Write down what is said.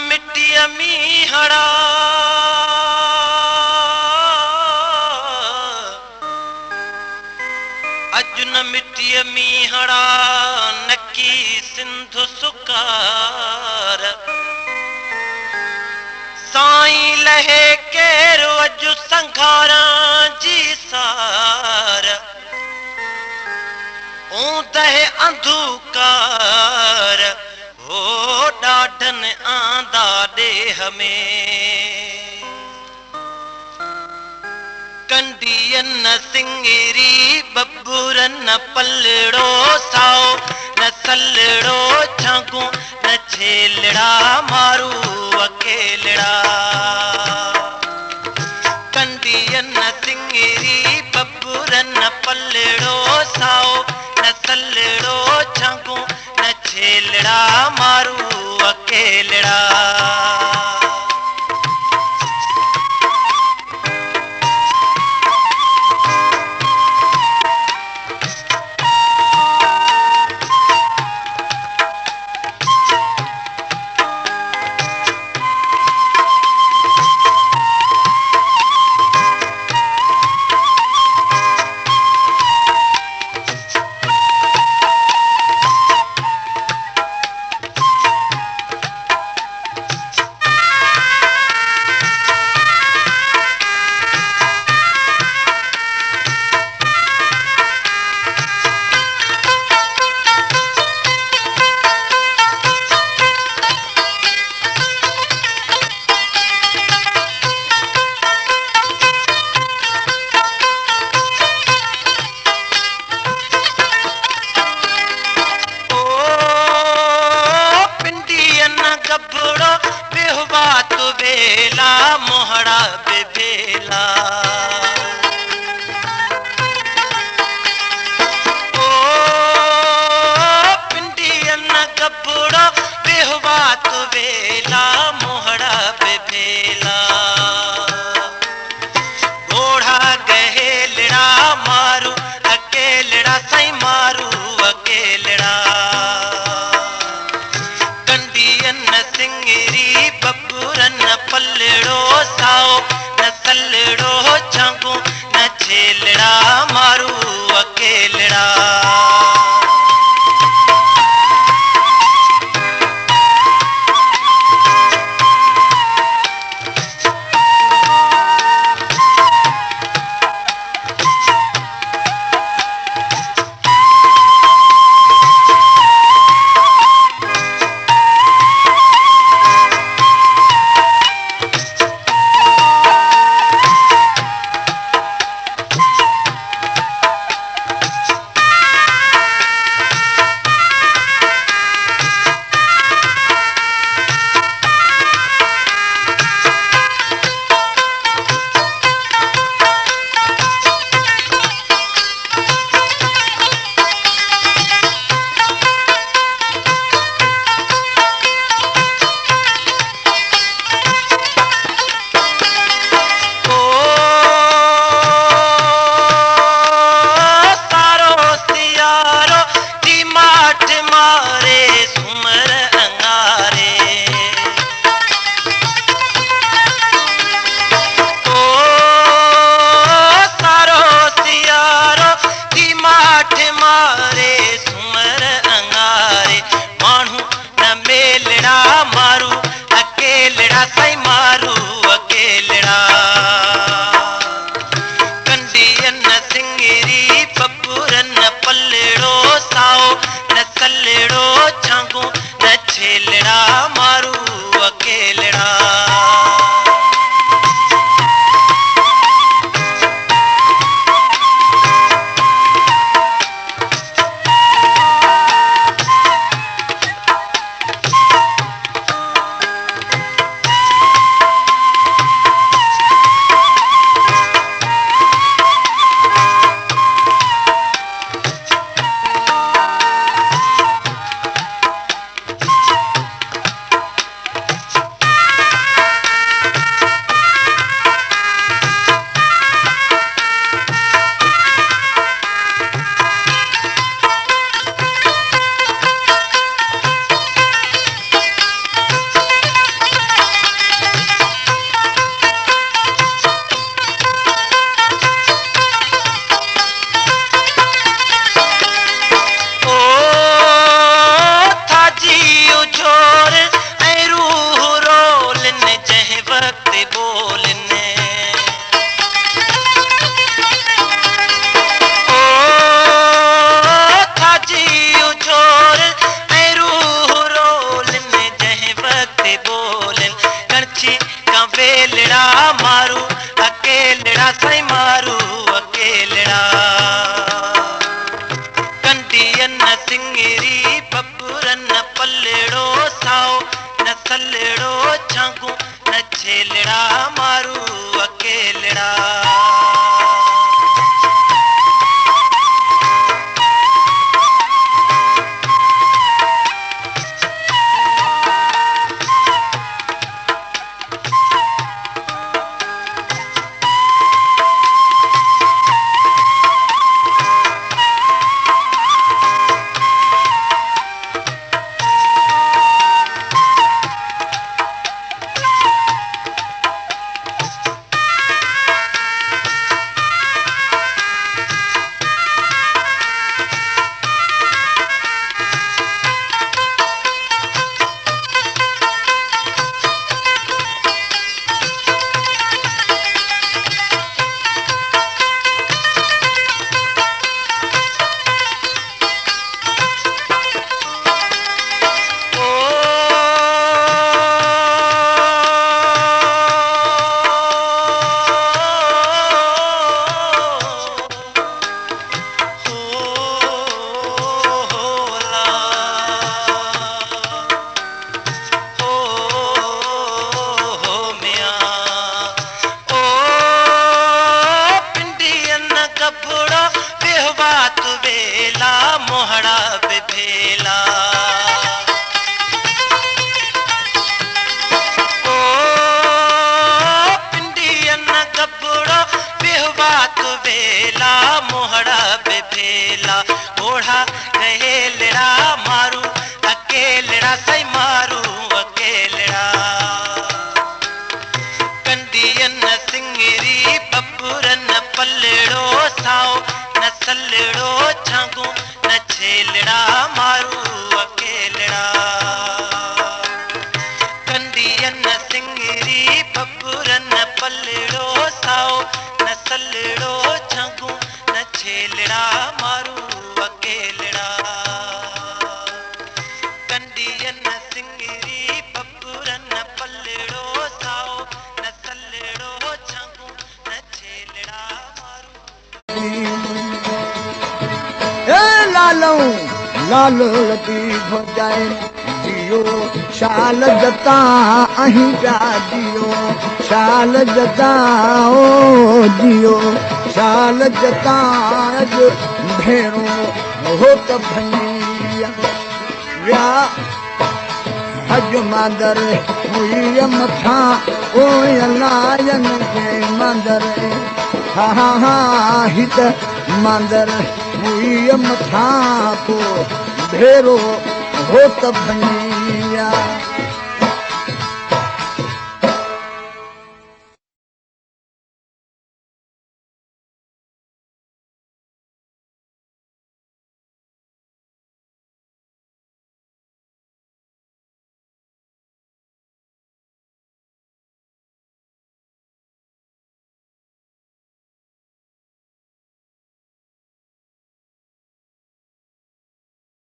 मिट्टी मीहड़ा अजुन मिट्टी मीहड़ा नकी सिंधु सुकार साईं लहे केरो अजु संघारा जी सार ऊंदह अंधुकार हो डाढन आंदा देह में कंडियन सिंगरी बबूरन पलड़ो साओ न सलड़ो झांगू न छेलड़ा मारू अकेलड़ा कंडियन सिंगरी बबूरन पलड़ो साओ न सलड़ो झांगू न छेलड़ा मारू अकेलड़ा गबड़ो बेहुआ तु बेला मोहड़ा बेबेला ओ पिंडियन गबड़ो बेहुआ तु बेला मोहड़ा बेबेला घोड़ा गहेलड़ा मारू अकेलड़ा सई मारू अकेलड़ा सिंगरी बबूरन पलड़ो साओ न सलड़ो झांगू न छेलड़ा मारू अकेलड़ा मच्छी का वेलड़ा मारू अकेलड़ा सई मारू अकेलड़ा कंडियन सिंगरी बबूरन पल्लेड़ो साओ न सल्लेड़ो छांगू न छेलड़ा मारू अकेलड़ा मोहड़ा बेला ओ पिंडियन गबड़ो बेहबात वेला मोहड़ा बेला ओढ़ा गहेलड़ा मारू अकेलड़ा सई मारू अकेलड़ा कंडियन सिंगरी बबूरन पल्लेड़ो साओ न सल्लेड़ो छांगू न छेलड़ा मारू अकेलड़ा कंडियन सिंगरी बबूरन पल्लेड़ो साओ न सल्लेड़ो छांगू न छेलड़ा मारू अकेलड़ा कंडियन सिंगरी बबूरन पल्लेड़ो साओ न सल्लेड़ो छांगू न छेलड़ा मारू लालू लाल लती भजाए जियो शाल जता अहीं जा जियो शाल जता ओ जियो शाल जता अज भेड़ो हो त भनिया या हज मादर हुई मथा ओ लायन के मादर हा हा हा हित मादर हुई मथा को भेरो हो त भनिया